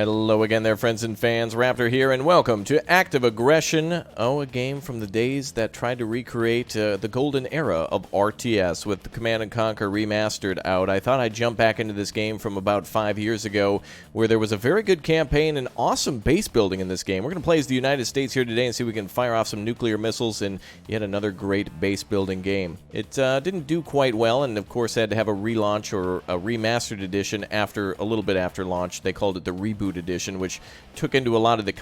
Hello again there, friends and fans. Raptor here, and welcome to Active Aggression. Oh, a game from the days that tried to recreate the golden era of RTS with the Command & Conquer Remastered out. I thought I'd jump back into this game from about 5 years ago, where there was a very good campaign and awesome base building in this game. We're going to play as the United States here today and see if we can fire off some nuclear missiles in yet another great base building game. It didn't do quite well, and of course had to have a relaunch or a remastered edition after a little bit after launch. They called it the Reboot Edition, which took into a lot of the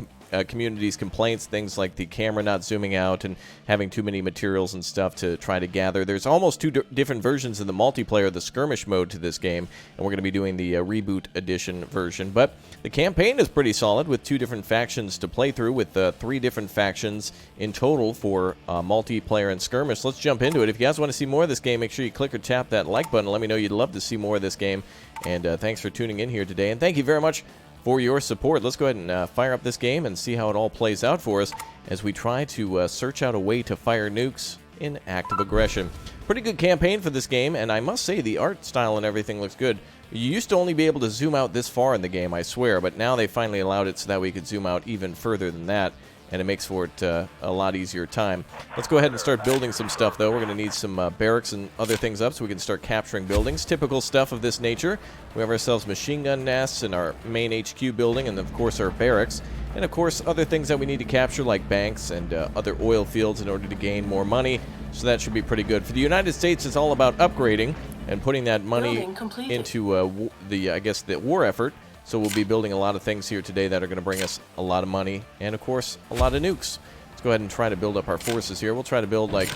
community's complaints, things like the camera not zooming out and having too many materials and stuff to try to gather. There's almost two different versions of the multiplayer, the skirmish mode to this game, and we're going to be doing the Reboot Edition version. But the campaign is pretty solid with 2 different factions to play through, with 3 different factions in total for multiplayer and skirmish. Let's jump into it. If you guys want to see more of this game, make sure you click or tap that like button. Let me know you'd love to see more of this game. And thanks for tuning in here today, and thank you very much for your support. Let's go ahead and fire up this game and see how it all plays out for us as we try to search out a way to fire nukes in Active Aggression. Pretty good campaign for this game, and I must say the art style and everything looks good. You used to only be able to zoom out this far in the game, I swear, but now they finally allowed it so that we could zoom out even further than that, and it makes for it a lot easier time. Let's go ahead and start building some stuff, though. We're going to need some barracks and other things up so we can start capturing buildings. Typical stuff of this nature. We have ourselves machine gun nests in our main HQ building, and of course our barracks. And of course other things that we need to capture, like banks and other oil fields, in order to gain more money. So that should be pretty good. For the United States, it's all about upgrading and putting that money into the war effort. So we'll be building a lot of things here today that are going to bring us a lot of money and, of course, a lot of nukes. Let's go ahead and try to build up our forces here. We'll try to build, like,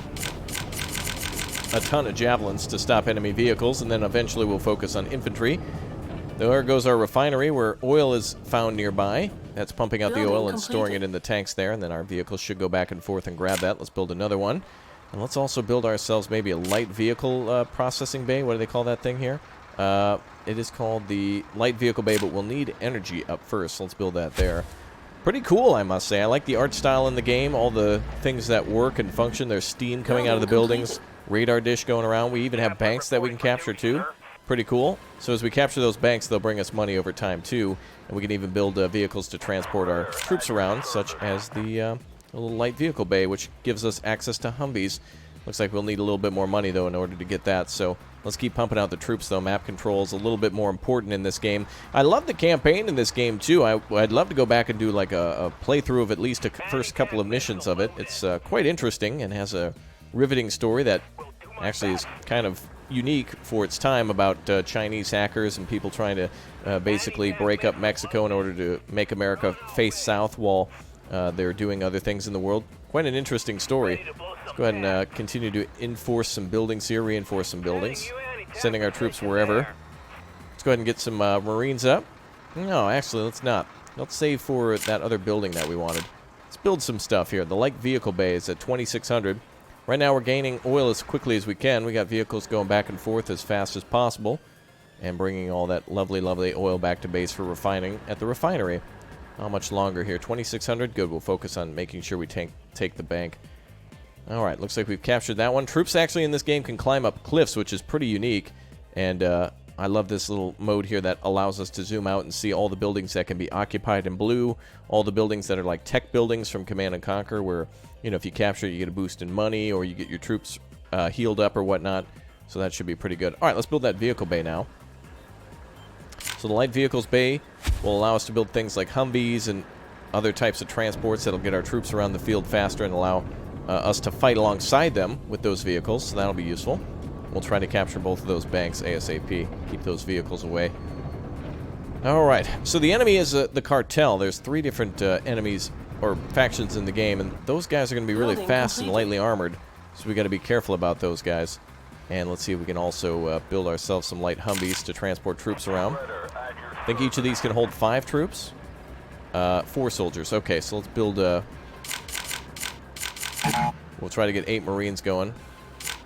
a ton of javelins to stop enemy vehicles, and then eventually we'll focus on infantry. There goes our refinery, where oil is found nearby. That's pumping out the oil and storing it in the tanks there, and then our vehicles should go back and forth and grab that. Let's build another one. And let's also build ourselves maybe a light vehicle processing bay. What do they call that thing here? It is called the light vehicle bay, but we'll need energy up first. So let's build that there. Pretty cool, I must say. I like the art style in the game, all the things that work and function. There's steam coming out of the buildings, radar dish going around. We even have banks that we can capture too. Pretty cool. So as we capture those banks, they'll bring us money over time too, and we can even build vehicles to transport our troops around, such as the little light vehicle bay, which gives us access to Humvees. Looks like we'll need a little bit more money, though, in order to get that. So let's keep pumping out the troops, though. Map control is a little bit more important in this game. I love the campaign in this game, too. I'd love to go back and do, like, a playthrough of at least the first couple of missions of it. It's quite interesting and has a riveting story that actually is kind of unique for its time, about Chinese hackers and people trying to basically break up Mexico in order to make America face south while they're doing other things in the world. Quite an interesting story. Let's go ahead and continue to enforce some buildings here, reinforce some buildings, sending our troops wherever. Let's go ahead and get some Marines up. No, actually, let's not. Let's save for that other building that we wanted. Let's build some stuff here. The light vehicle bay is at 2,600. Right now we're gaining oil as quickly as we can. We got vehicles going back and forth as fast as possible and bringing all that lovely, lovely oil back to base for refining at the refinery. How much longer here? 2,600? Good. We'll focus on making sure we take the bank. Alright, looks like we've captured that one. Troops actually in this game can climb up cliffs, which is pretty unique. And I love this little mode here that allows us to zoom out and see all the buildings that can be occupied in blue. All the buildings that are like tech buildings from Command & Conquer, where, you know, if you capture it, you get a boost in money, or you get your troops healed up or whatnot. So that should be pretty good. Alright, let's build that vehicle bay now. So the light vehicles bay will allow us to build things like Humvees and other types of transports that'll get our troops around the field faster and allow us to fight alongside them with those vehicles, so that'll be useful. We'll try to capture both of those banks ASAP. Keep those vehicles away. Alright, so the enemy is the CARTEL. There's 3 different enemies or factions in the game, and those guys are going to be really fast and lightly armored, so we got to be careful about those guys. And let's see if we can also build ourselves some light Humvees to transport troops around. I think each of these can hold 5 troops. 4 soldiers. Okay, so let's build... we'll try to get 8 Marines going.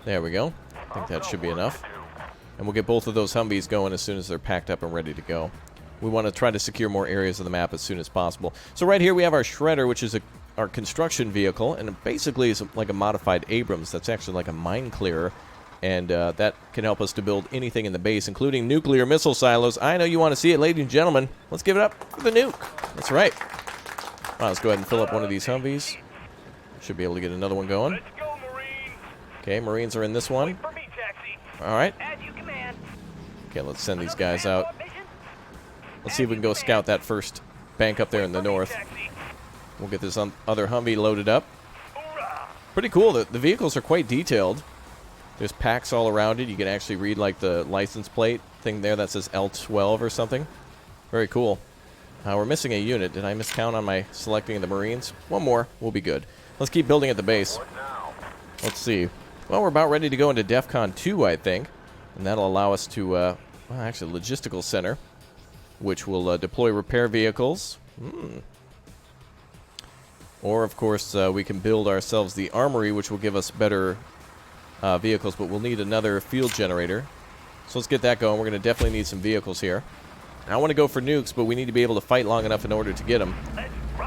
There we go. I think that should be enough. And we'll get both of those Humvees going as soon as they're packed up and ready to go. We want to try to secure more areas of the map as soon as possible. So right here we have our Shredder, which is our construction vehicle, and it basically is like a modified Abrams. That's actually like a mine clearer. and that can help us to build anything in the base, including nuclear missile silos. I know you want to see it, ladies and gentlemen. Let's give it up for the nuke. That's right. Well, let's go ahead and fill up one of these Humvees. Should be able to get another one going. Let's go, Marines. Okay, Marines are in this one. Wait for me, taxi. All right. As you command. Okay, let's send these guys out. Let's see if we can go scout that first bank up there in the north. We'll get this other Humvee loaded up. Pretty cool. The vehicles are quite detailed. There's packs all around it. You can actually read like the license plate thing there that says L12 or something. Very cool. We're missing a unit. Did I miscount on my selecting the Marines? One more. We'll be good. Let's keep building at the base. Let's see. Well, we're about ready to go into DEFCON 2, I think. And that'll allow us to, well, actually, logistical center, which will deploy repair vehicles. Or, of course, we can build ourselves the armory, which will give us better vehicles, but we'll need another field generator. So let's get that going. We're going to definitely need some vehicles here. I want to go for nukes, but we need to be able to fight long enough in order to get them.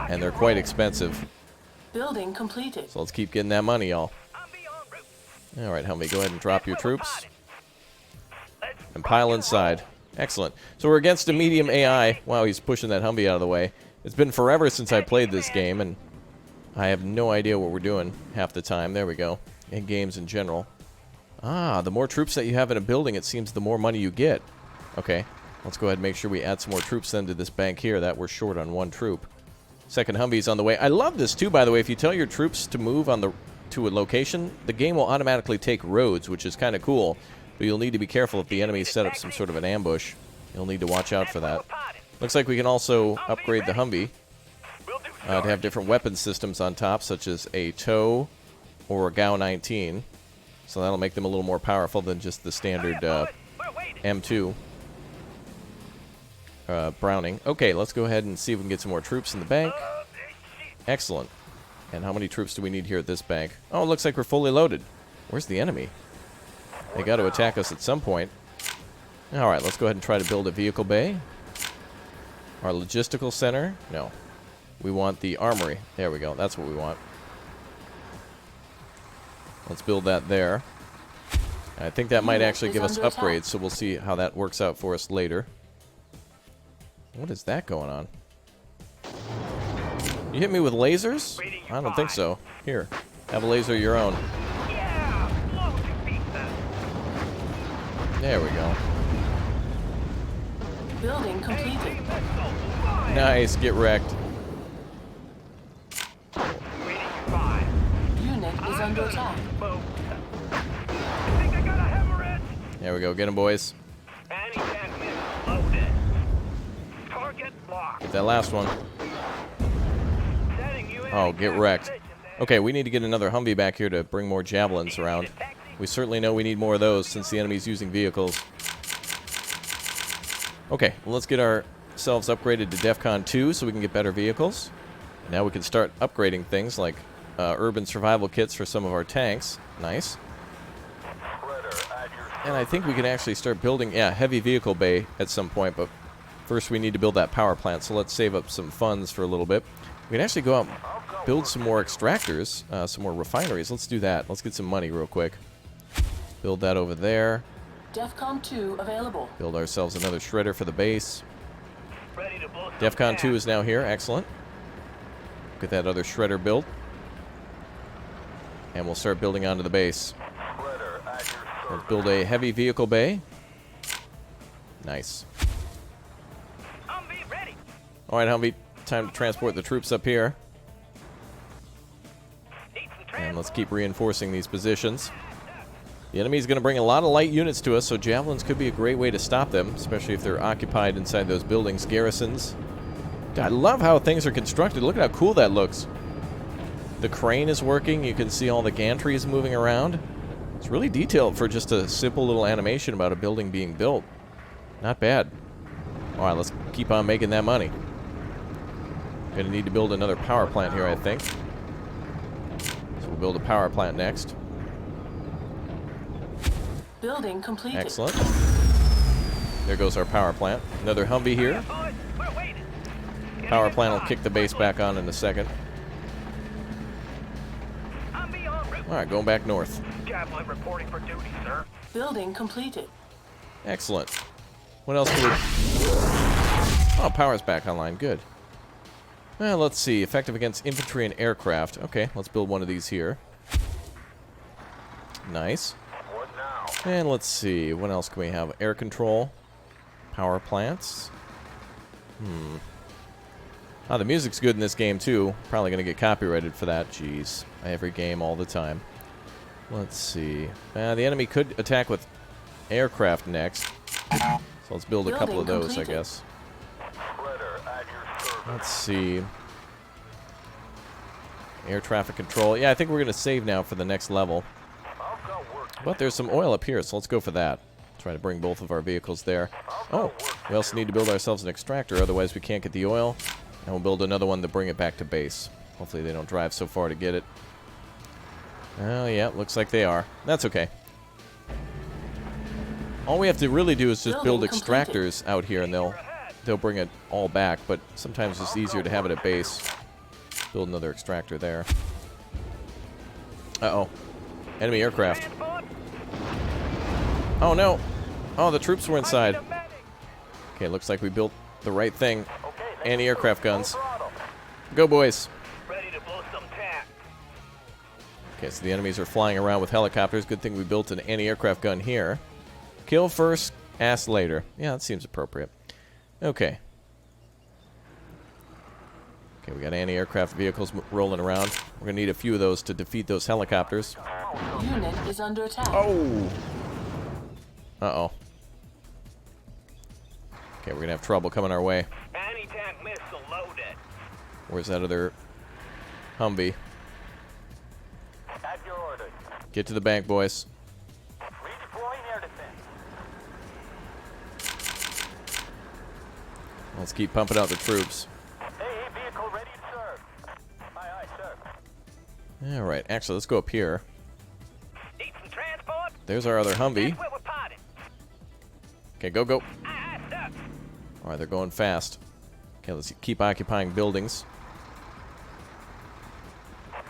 And they're quite expensive. Building completed. So let's keep getting that money, y'all. All right, Helmy, go ahead and drop your troops. And pile inside. Excellent. So we're against a medium AI. Wow, he's pushing that Humvee out of the way. It's been forever since I played this game, and I have no idea what we're doing half the time. There we go. In games in general. The more troops that you have in a building, it seems the more money you get. Okay. Let's go ahead and make sure we add some more troops then to this bank here. That we're short on one troop. Second Humvee's on the way. I love this too, by the way. If you tell your troops to move to a location, the game will automatically take roads, which is kind of cool. But you'll need to be careful if the enemy set up some sort of an ambush. You'll need to watch out for that. Looks like we can also upgrade the Humvee to have different weapon systems on top, such as a TOW or a GAU-19. So that'll make them a little more powerful than just the standard M2. Browning. Okay, let's go ahead and see if we can get some more troops in the bank. Excellent. And how many troops do we need here at this bank? Oh, it looks like we're fully loaded. Where's the enemy? They got to attack us at some point. Alright, let's go ahead and try to build a vehicle bay. Our logistical center. No. We want the armory. There we go. That's what we want. Let's build that there. I think that might actually give us upgrades, so we'll see how that works out for us later. What is that going on? You hit me with lasers? I don't think so. Here, have a laser of your own. There we go. Building completed. Nice, get wrecked. Unit is under attack. There we go, get him, boys. Get that last one. Oh, get wrecked. Okay, we need to get another Humvee back here to bring more javelins around. We certainly know we need more of those since the enemy's using vehicles. Okay, well, let's get ourselves upgraded to DEFCON 2 so we can get better vehicles. Now we can start upgrading things like urban survival kits for some of our tanks. Nice. And I think we can actually start building, heavy vehicle bay at some point, but first we need to build that power plant, so let's save up some funds for a little bit. We can actually go out and build some more extractors, some more refineries. Let's do that. Let's get some money real quick. Build that over there. DEFCON 2 available. Build ourselves another shredder for the base. DEFCON 2 is now here. Excellent. Get that other shredder built. And we'll start building onto the base. Let's build a heavy vehicle bay. Nice. Alright, Humvee. Time to transport the troops up here. And let's keep reinforcing these positions. The enemy's going to bring a lot of light units to us, so javelins could be a great way to stop them, especially if they're occupied inside those buildings, garrisons. I love how things are constructed. Look at how cool that looks. The crane is working. You can see all the gantries moving around. It's really detailed for just a simple little animation about a building being built. Not bad. Alright, let's keep on making that money. Gonna need to build another power plant here, I think. So we'll build a power plant next. Building completed. Excellent. There goes our power plant. Another Humvee here. Power plant will kick the base back on in a second. Alright, going back north. Javelin reporting for duty, sir. Building completed. Excellent. What else do we... Oh, power's back online. Good. Well, let's see. Effective against infantry and aircraft. Okay, let's build one of these here. Nice. What now? And let's see. What else can we have? Air control. Power plants. Ah, the music's good in this game, too. Probably going to get copyrighted for that. Jeez. Every game, all the time. Let's see. The enemy could attack with aircraft next. So let's build a couple of those, I guess. Let's see. Air traffic control. Yeah, I think we're going to save now for the next level. But there's some oil up here, so let's go for that. Try to bring both of our vehicles there. Oh, we also need to build ourselves an extractor, otherwise we can't get the oil. And we'll build another one to bring it back to base. Hopefully they don't drive so far to get it. Oh, yeah, looks like they are. That's okay. All we have to really do is just build extractors out here, and they'll bring it all back. But sometimes it's easier to have it at base. Build another extractor there. Uh-oh. Enemy aircraft. Oh, no. Oh, the troops were inside. Okay, looks like we built the right thing. Anti-aircraft guns. Go, boys. Ready to blow some tack. Okay, so the enemies are flying around with helicopters. Good thing we built an anti-aircraft gun here. Kill first, ask later. Yeah, that seems appropriate. Okay. Okay, we got anti-aircraft vehicles rolling around. We're going to need a few of those to defeat those helicopters. Unit is under attack. Oh! Uh-oh. Okay, we're going to have trouble coming our way. Anti-tank missile loaded. Where's that other Humvee? At your order. Get to the bank, boys. Redeploying air defense. Let's keep pumping out the troops. AA vehicle ready to serve. Aye, aye, sir. Alright, actually, let's go up here. Need some transport? There's our other Humvee. That's where we're potted. Okay, go, go. Aye, aye, sir. Alright, they're going fast. Okay, let's keep occupying buildings.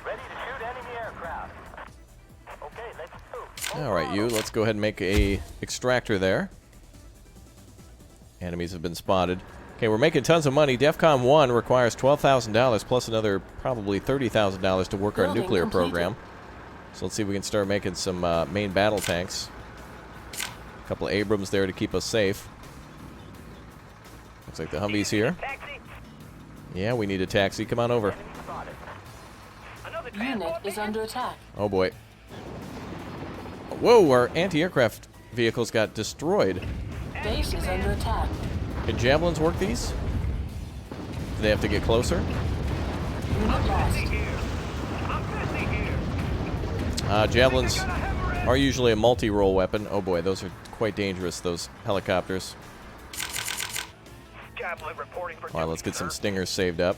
Ready to shoot enemy aircraft. Okay, let's move. Alright, you. Let's go ahead and make a extractor there. Enemies have been spotted. Okay, we're making tons of money. DEFCON 1 requires $12,000 plus another probably $30,000 to work our Building nuclear completed. program. So let's see if we can start making some main battle tanks. A couple of Abrams there to keep us safe. Looks like the Humvee's here. Taxi. Yeah, we need a taxi. Come on over. Enemy spotted. Another Unit transport is man? under attack. Oh boy. Whoa, our anti-aircraft vehicles got destroyed. Base is under attack. Can javelins work these? Do they have to get closer? Unit lost. Here. I'm busy here. Javelins are usually a multi-role weapon. Oh boy, those are quite dangerous, those helicopters. Javelin reporting for Alright, let's duty, get some sir. stingers saved up.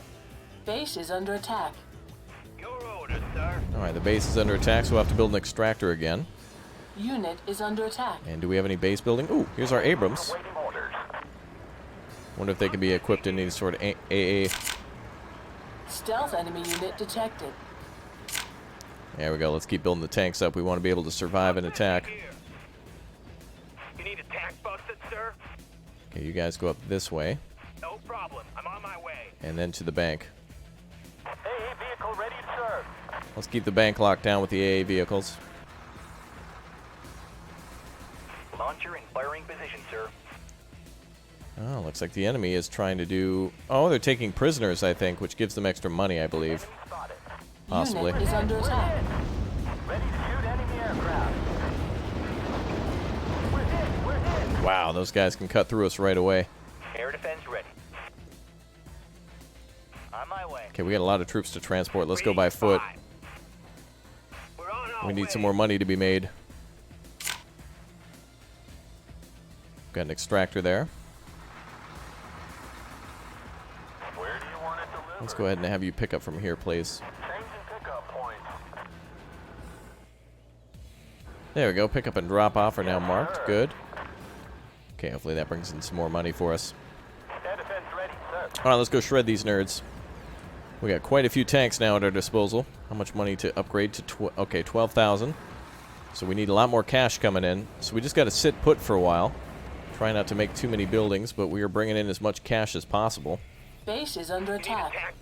Base is under attack. Your orders, sir. Alright, the base is under attack, so we'll have to build an extractor again. Unit is under attack. And do we have any base building? Ooh, here's our Abrams. Waiting orders. Wonder if they can be equipped in any sort of AA. Stealth enemy unit detected. There we go, let's keep building the tanks up. We want to be able to survive an attack. Here. You need a tank busted, sir? Okay, you guys go up this way, No problem. I'm on my way. and then to the bank. AA vehicle ready to serve. Let's keep the bank locked down with the AA vehicles. Launcher in firing position, sir. Oh, looks like the enemy is trying to do... Oh, they're taking prisoners, I think, which gives them extra money, I believe. Enemy spotted. Possibly. Unit is under attack. Ready to shoot enemy aircraft. We're hit. We're hit. Wow, those guys can cut through us right away. Air defense ready. On my way. Okay, we got a lot of troops to transport. Let's go by foot. We're on our We need way. some more money to be made. Got an extractor there. Where do you want it delivered? Let's go ahead and have you pick up from here, please. Changing pickup point. There we go. Pick up and drop off are now marked. Good. Okay, hopefully that brings in some more money for us. Air defense ready, sir. All right, let's go shred these nerds. We got quite a few tanks now at our disposal. How much money to upgrade to? Okay, 12,000. So we need a lot more cash coming in. So we just got to sit put for a while. Try not to make too many buildings, but we are bringing in as much cash as possible. Base is under attack.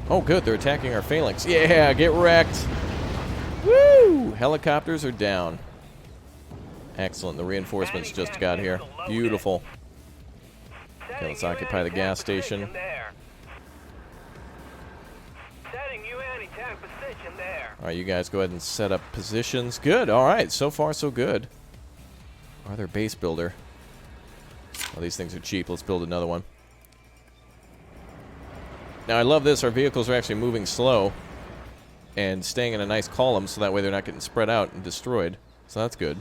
Oh, good. They're attacking our phalanx. Yeah, get wrecked. Woo! Helicopters are down. Excellent. The reinforcements just got here. Beautiful. Okay, let's occupy the gas station. Alright, you guys go ahead and set up positions. Good. Alright, so far so good. Are there base builder? Oh, these things are cheap. Let's build another one. Now, I love this. Our vehicles are actually moving slow and staying in a nice column, so that way they're not getting spread out and destroyed. So that's good.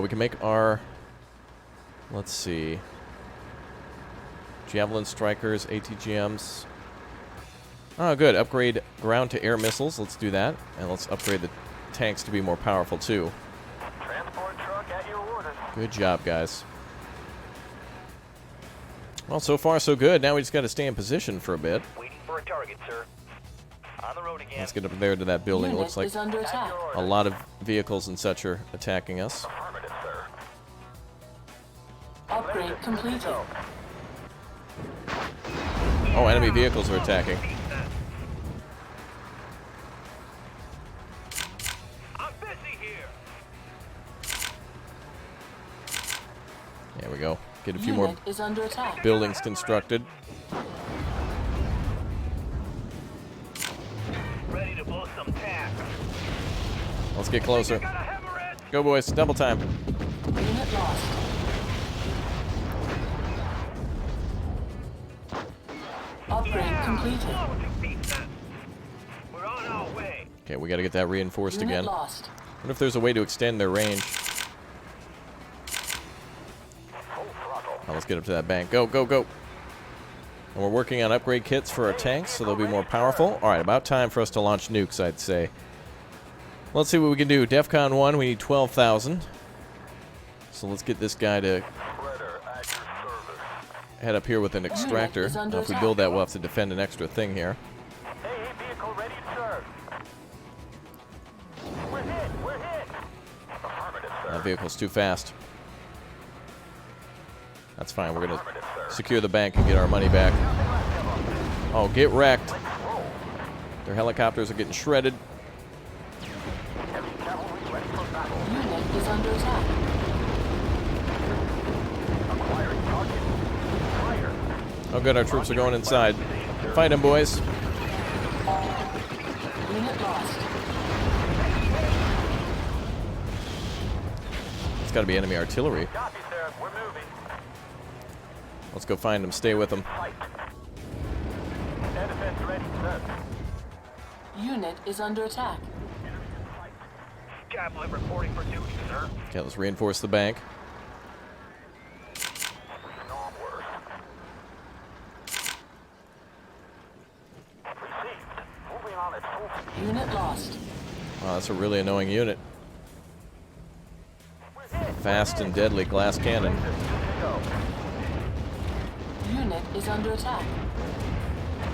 We can make our... Let's see. Javelin strikers, ATGMs. Oh, good. Upgrade ground-to-air missiles. Let's do that. And let's upgrade the tanks to be more powerful, too. Transport truck at your orders. Good job, guys. Well, so far, so good. Now we just got to stay in position for a bit. Waiting for a target, sir. On the road again. Let's get up there to that building. Unit Looks like is under attack. a lot of vehicles and such are attacking us. Affirmative, sir. Upgrade completed. Oh, enemy vehicles are attacking. I'm busy here. There we go. Get a few more Unit is under attack. buildings constructed. Ready to blow some tack. Let's get closer. Got a hemorrhage. Go, boys. Double time. Unit lost. Upgrade completed. We're on our way. Okay, we got to get that reinforced Unit again. lost. Wonder if there's a way to extend their range. Oh, let's get up to that bank. Go, go, go. And we're working on upgrade kits for our tanks, so they'll be more powerful. All right, about time for us to launch nukes, I'd say. Let's see what we can do. DEFCON 1, we need 12,000. So let's get this guy to head up here with an extractor. is under If we attack. build that, we'll have to defend an extra thing here. Hey, vehicle ready to serve. We're hit. We're hit. Affirmative, sir. That vehicle's too fast. That's fine. We're going to secure the bank and get our money back. Oh, get wrecked. Their helicopters are getting shredded. Unit is under attack. Acquiring target. Fire. Oh, good. Our troops are going inside. Fight them, boys. Unit lost. It's got to be enemy artillery. Copy, sir. We're moving. Let's go find them. Stay with them. Fight. Air defense ready, sir. Unit is under attack. Javelin reporting for duty, sir. Okay, let's reinforce the bank. Onward. Received. Moving on at full speed. Unit lost. Wow, that's a really annoying unit. We're hit. Fast and deadly glass cannon. Good to go. Unit is under attack.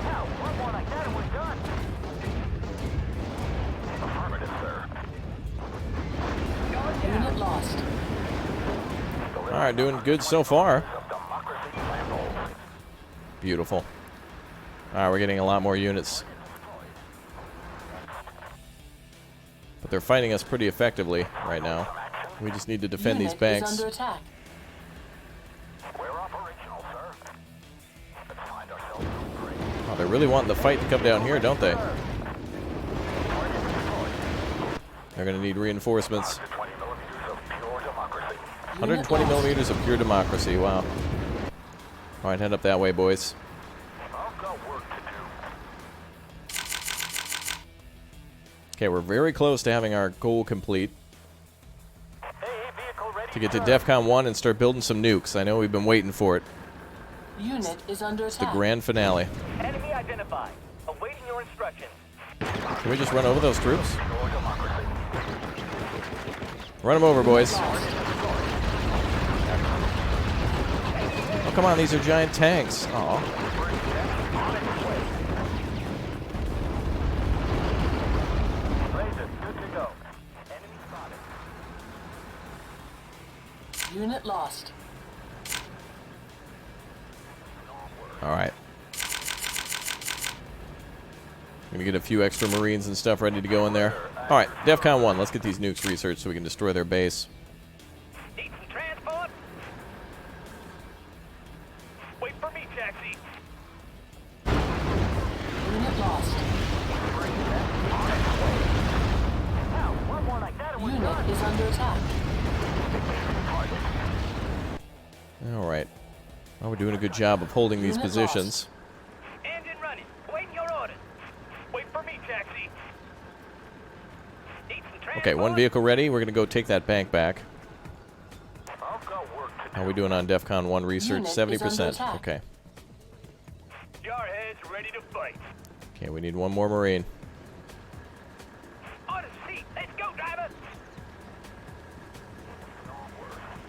Now, one more like that and we're done. Affirmative, sir. Unit lost. All right, doing good so far. Of democracy sample. Beautiful. All right, we're getting a lot more units. But they're fighting us pretty effectively right now. We just need to defend Unit these banks. is under attack. We're operational, sir. Let's find ourselves some break. Oh, they're really wanting the fight to come down here, don't they? They're going to need reinforcements. 20 millimeters of pure democracy. 120 millimeters of pure democracy. Wow. All right, head up that way, boys. I've got work to do. Okay, we're very close to having our goal complete. Hey, vehicle ready To get to serve. DEFCON 1 and start building some nukes. I know we've been waiting for it. Unit is under The attack. grand finale. Enemy identified. Awaiting your instructions. Can we just run over those troops? Pure democracy. Run them over, boys. Lost. Oh, come on, these are giant tanks. Aw. Razor, good to go. Unit lost. All right. Gonna get a few extra Marines and stuff ready to go in there. All right, DEFCON 1. Let's get these nukes researched so we can destroy their base. Need some transport? Wait for me, taxi. Unit lost. Now, one more like that and we're Unit done. is under attack. All right. Well, we're doing a good job of holding these Unit positions. Engine running. Waiting your orders. Wait for me, taxi. Need some transport? Okay, one vehicle ready. We're gonna go take that bank back. I've got work to do. How are we doing on DEFCON 1 research? Unit is 70%. under attack. Okay. Jarheads ready to fight. Okay, we need one more Marine. On a seat. Let's go, driver.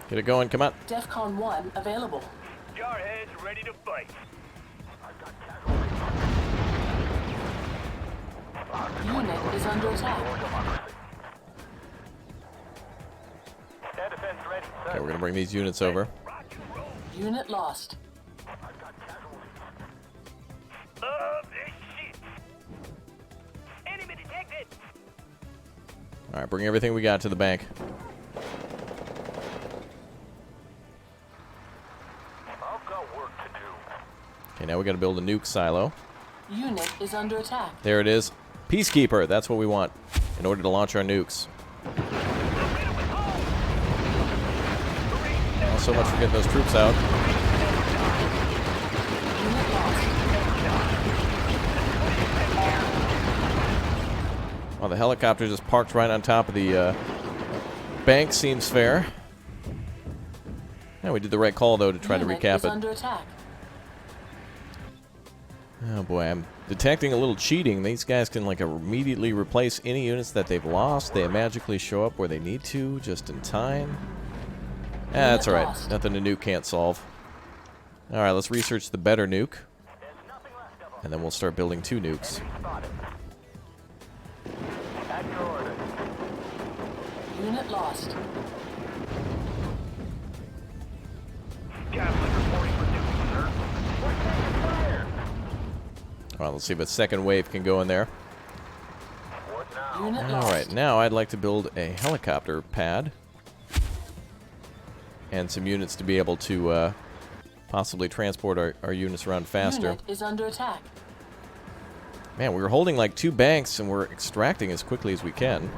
Get it going. Come on. DEFCON 1 available. Jarheads ready to fight. Unit is under attack. Air defense ready, sir. Okay, we're gonna bring these units over. Rock and roll. Unit lost. This shit. Enemy detected. All right, bring everything we got to the bank. I've got work to do. Okay, now we gotta build a nuke silo. Unit is under attack. There it is. Peacekeeper. That's what we want in order to launch our nukes. Not so much for getting those troops out. Unit lost. Oh, the helicopter just parked right on top of the bank. Seems fair. Yeah, we did the right call, though, to try to Unit recap is it. under attack. Oh, boy, I'm detecting a little cheating. These guys can, like, immediately replace any units that they've lost. They magically show up where they need to, just in time. That's all right. lost. Nothing a nuke can't solve. All right, let's research the better nuke. And then we'll start building 2 nukes. At your order. Unit lost. Captain reporting for duty, sir. We're taking fire. All right, let's see if a second wave can go in there. What now? Unit All lost. right, now I'd like to build a helicopter pad. And some units to be able to possibly transport our units around faster. Unit is under attack. Man, we were holding like 2 banks and we're extracting as quickly as we can.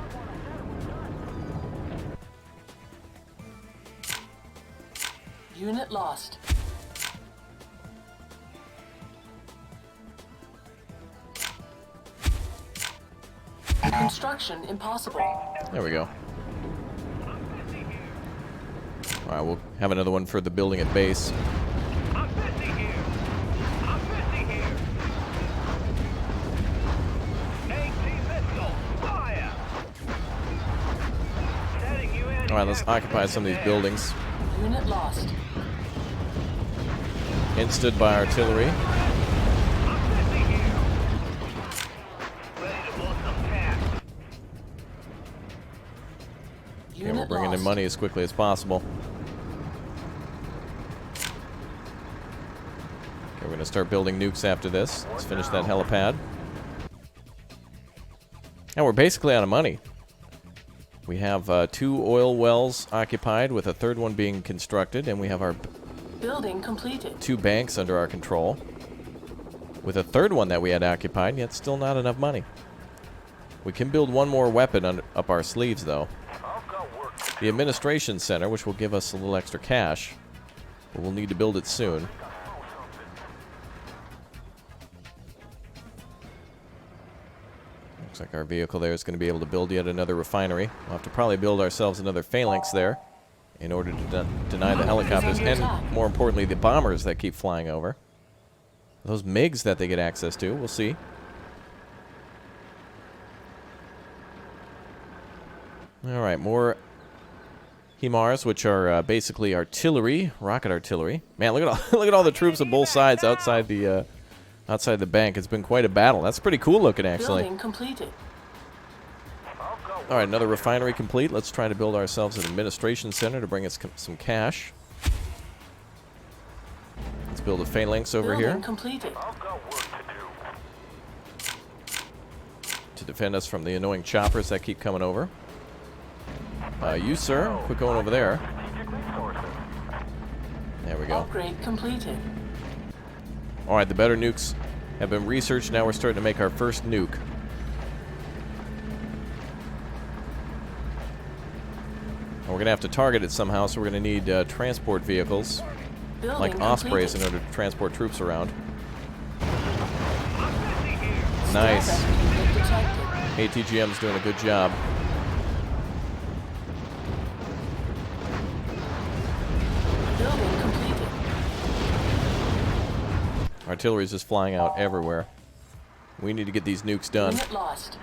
Unit lost. Construction impossible. There we go. All right, we'll have another one for the building at base. I'm busy here. I'm busy here. AT missile. Fire. Setting you in. All right, let's occupy some of these buildings. Unit lost. Insta'd by artillery. I'm busy here. Ready to blow some cash. Okay, Unit we're bringing in lost. money as quickly as possible. Okay, we're going to start building nukes after this. Let's finish that helipad. And we're basically out of money. We have 2 oil wells occupied, with a 3rd one being constructed, and we have our Building completed. 2 banks under our control, with a 3rd one that we had occupied, yet still not enough money. We can build one more weapon up our sleeves, though. I've got work to do. The administration center, which will give us a little extra cash, but we'll need to build it soon. Looks like our vehicle there is going to be able to build yet another refinery. We'll have to probably build ourselves another phalanx there in order to deny the helicopters and, more importantly, the bombers that keep flying over. Those MiGs that they get access to, we'll see. All right, more HIMARS, which are basically artillery, rocket artillery. Man, look at all look at all the troops on both sides outside the bank. It's been quite a battle. That's pretty cool looking, actually. Building completed. I've got All right, another refinery complete. Let's try to build ourselves an administration center to bring us some cash. Let's build a phalanx over Building here completed. I've got work to do. to defend us from the annoying choppers that keep coming over. You, sir, quit going over there. Strategic resources. There we go. Upgrade completed. All right, the better nukes have been researched. Now we're starting to make our first nuke. And we're going to have to target it somehow, so we're going to need transport vehicles Building like Ospreys in completed. order to transport troops around. Stealth Nice. enemy unit detected. ATGM's doing a good job. Building completed. Artillery's just flying out everywhere. We need to get these nukes done. Unit lost.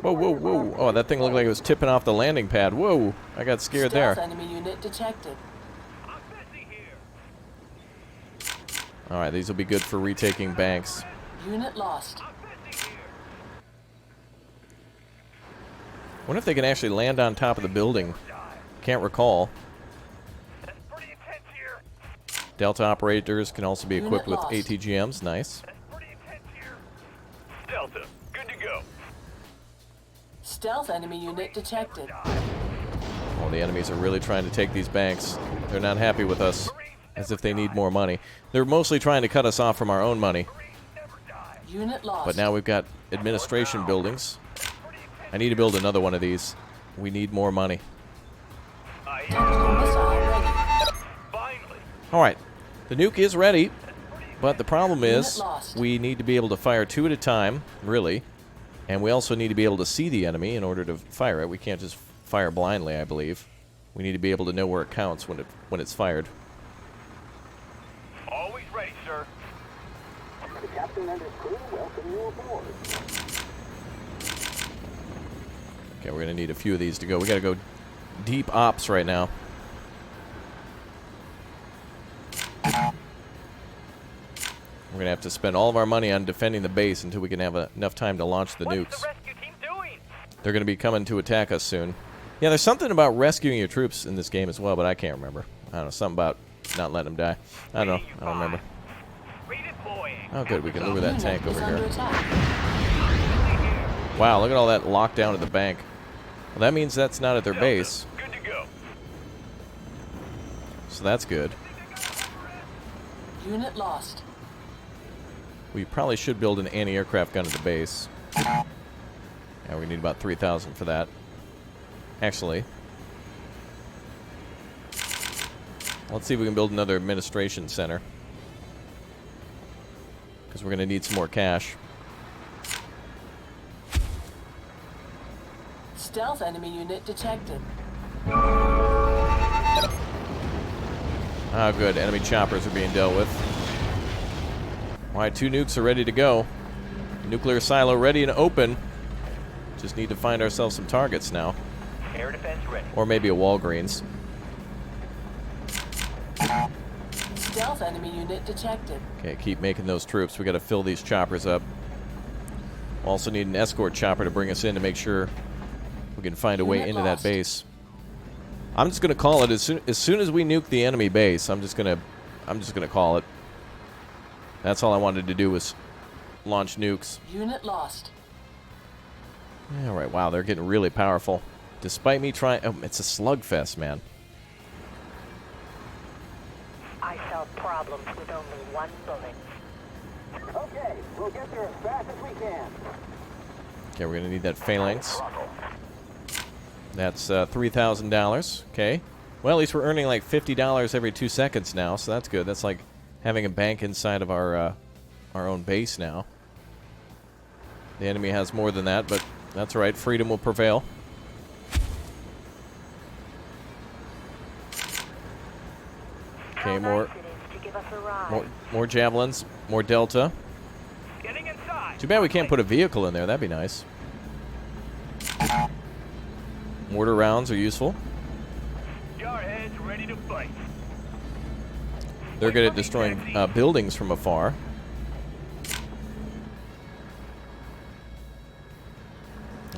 Whoa, whoa, whoa. Oh, that thing looked like it was tipping off the landing pad. Whoa, I got scared Stealth there. enemy unit detected. All right, these will be good for retaking banks. Unit lost. Wonder if they can actually land on top of the building. Can't recall. Pretty intense here. Delta operators can also be Unit equipped with lost. ATGMs. Nice. Pretty intense here. Delta, good to go. Stealth enemy unit detected. Oh, the enemies are really trying to take these banks. They're not happy with us, as if they need more money. They're mostly trying to cut us off from our own money. Unit lost. But now we've got administration buildings. I need to build another one of these. We need more money. Tactical missile ready. Finally. All right, the nuke is ready, but the problem is Unit lost. we need to be able to fire two at a time, really, and we also need to be able to see the enemy in order to fire it. We can't just fire blindly, I believe. We need to be able to know where it counts when it's fired. Always ready, sir. The captain and his crew welcome you aboard. Okay, we're gonna need a few of these to go. We gotta go deep ops right now. We're gonna have to spend all of our money on defending the base until we can have enough time to launch the What's nukes. the rescue team doing? They're gonna be coming to attack us soon. Yeah, there's something about rescuing your troops in this game as well, but I can't remember. I don't know, something about not letting them die. I don't know. I don't remember. Redeploying. Oh, good. We can lure that Unit tank is over under here. attack. Wow, look at all that lockdown at the bank. Well, that means that's not at their base, Good to go. so that's good. Unit lost. We probably should build an anti-aircraft gun at the base. Yeah, we need about 3,000 for that. Actually, let's see if we can build another administration center, because we're going to need some more cash. Stealth enemy unit detected. Ah, good. Enemy choppers are being dealt with. All right, 2 nukes are ready to go. Nuclear silo ready and open. Just need to find ourselves some targets now. Air defense ready. Or maybe a Walgreens. Stealth enemy unit detected. Okay, keep making those troops. We got to fill these choppers up. Also need an escort chopper to bring us in to make sure we can find a way Unit into lost. that base. I'm just gonna call it as soon as we nuke the enemy base. I'm just gonna call it. That's all I wanted to do was launch nukes. Unit lost. All right, wow, they're getting really powerful. Despite me trying, oh, it's a slugfest, man. I solve problems with only one bullet. Okay, we'll get there as fast as we can. Okay, we're gonna need that phalanx. That's $3,000. Okay. Well, at least we're earning like $50 every 2 seconds now, so that's good. That's like having a bank inside of our own base now. The enemy has more than that, but that's all right. Freedom will prevail. Okay, How more nice it is to give us a ride. more javelins, more Delta. Getting inside. Too bad we can't put a vehicle in there. That'd be nice. Mortar rounds are useful. Jarheads ready to fight. They're good at destroying buildings from afar.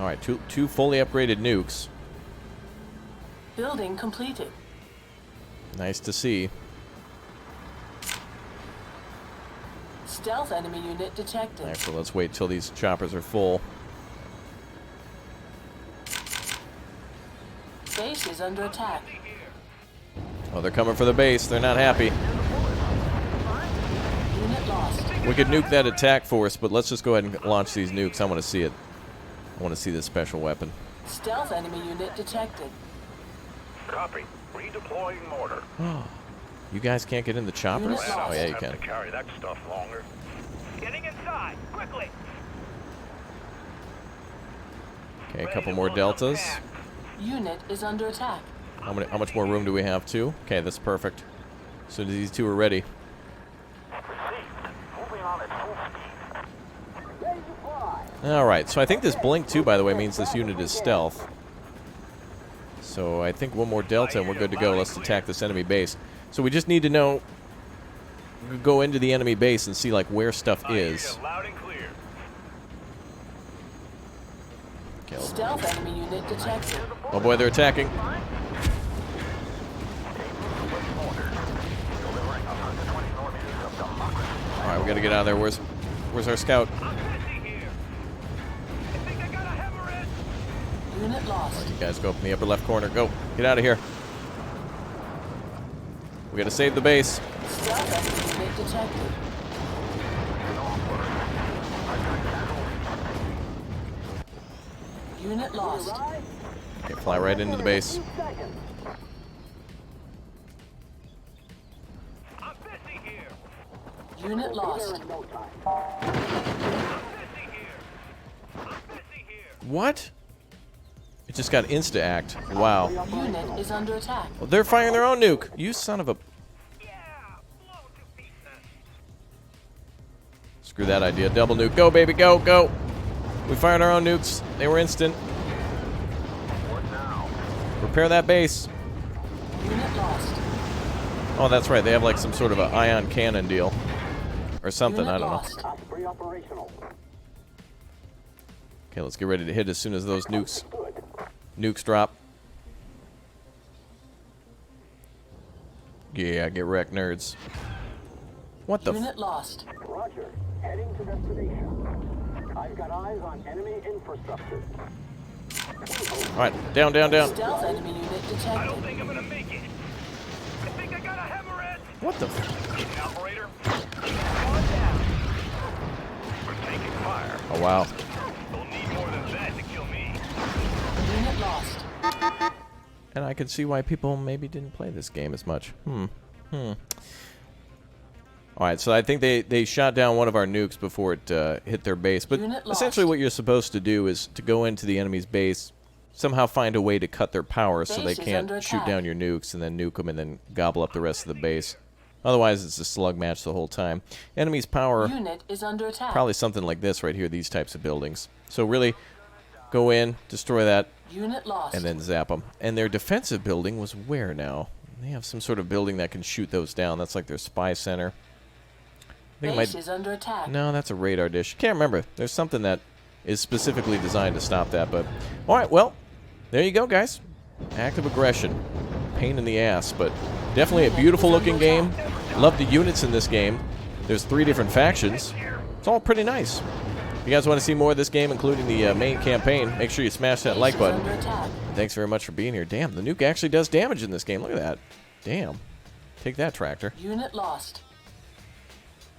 All right, two fully upgraded nukes. Building completed. Nice to see. Stealth enemy unit detected. Actually, let's wait till these choppers are full. Base is under attack. Oh, they're coming for the base. They're not happy. Unit lost. We could nuke that attack force, but let's just go ahead and launch these nukes. I want to see it. I want to see this special weapon. Stealth enemy unit detected. Copy. Redeploying mortar. You guys can't get in the choppers? Unit Oh, lost. yeah, you Have can. to carry that stuff longer. Getting inside, quickly. Okay, a couple more deltas. Unit is under attack. How much more room do we have, too? Okay, that's perfect. As soon as these two are ready. Received. Moving on at full speed. Ready to fly. All right, so I think this blink, too, by the way, means this unit is stealth. So I think one more delta and we're good to go. Let's attack this enemy base. So we just need to know, go into the enemy base and see, like, where stuff is. Loud and clear. Okay, let's- Stealth enemy unit detected. oh, boy, they're attacking. All right, we got to get out of there. Where's our scout? I'm busy here. I think I got a hemorrhage. Unit lost. You guys go up in the upper left corner. Go. Get out of here. We got to save the base. Stealth enemy unit detected. Unit lost. Okay, fly right into the base. Seconds. I'm busy here. Unit There lost. in no time. I'm busy here. I'm busy here. What? It just got insta-act. Wow. Unit is under attack. Well, they're firing their own nuke. You son of a... Yeah, blow to pieces. Screw that idea. Double nuke. Go, baby. Go, go. We fired our own nukes. They were instant. What now? Repair that base. Unit lost. Oh, that's right. They have like some sort of an ion cannon deal. Or something. Unit I don't know. lost. Osprey operational. Okay, let's get ready to hit as soon as those nukes Good. drop. Yeah, get wrecked, nerds. What the Unit lost. Roger. Heading to destination. I've got eyes on enemy infrastructure. Alright, down, down, down. Stealth enemy unit I don't detected. think I'm gonna make it. I think I got a hemorrhage. What the f... Operator. One down. We're taking fire. Oh, wow. We'll need more than that to kill me. Unit lost. And I can see why people maybe didn't play this game as much. Alright, so I think they shot down one of our nukes before it hit their base. But Unit essentially lost. what you're supposed to do is to go into the enemy's base, somehow find a way to cut their power so they Base is can't under shoot attack. down your nukes and then nuke them and then gobble up the rest of the base. Otherwise, it's a slug match the whole time. Enemy's power, Unit is under attack. probably something like this right here, these types of buildings. So really, go in, destroy that, Unit lost. and then zap them. And their defensive building was where now? They have some sort of building that can shoot those down. That's like their spy center. I think it Base might... is under attack. No, that's a radar dish. Can't remember. There's something that is specifically designed to stop that. But all right, well, there you go, guys. Active aggression. Pain in the ass, but definitely a beautiful-looking game. Love the units in this game. There's 3 different factions. It's all pretty nice. If you guys want to see more of this game, including the main campaign, make sure you smash that Base like is button. under attack. Thanks very much for being here. Damn, the nuke actually does damage in this game. Look at that. Damn. Take that, tractor. Unit lost.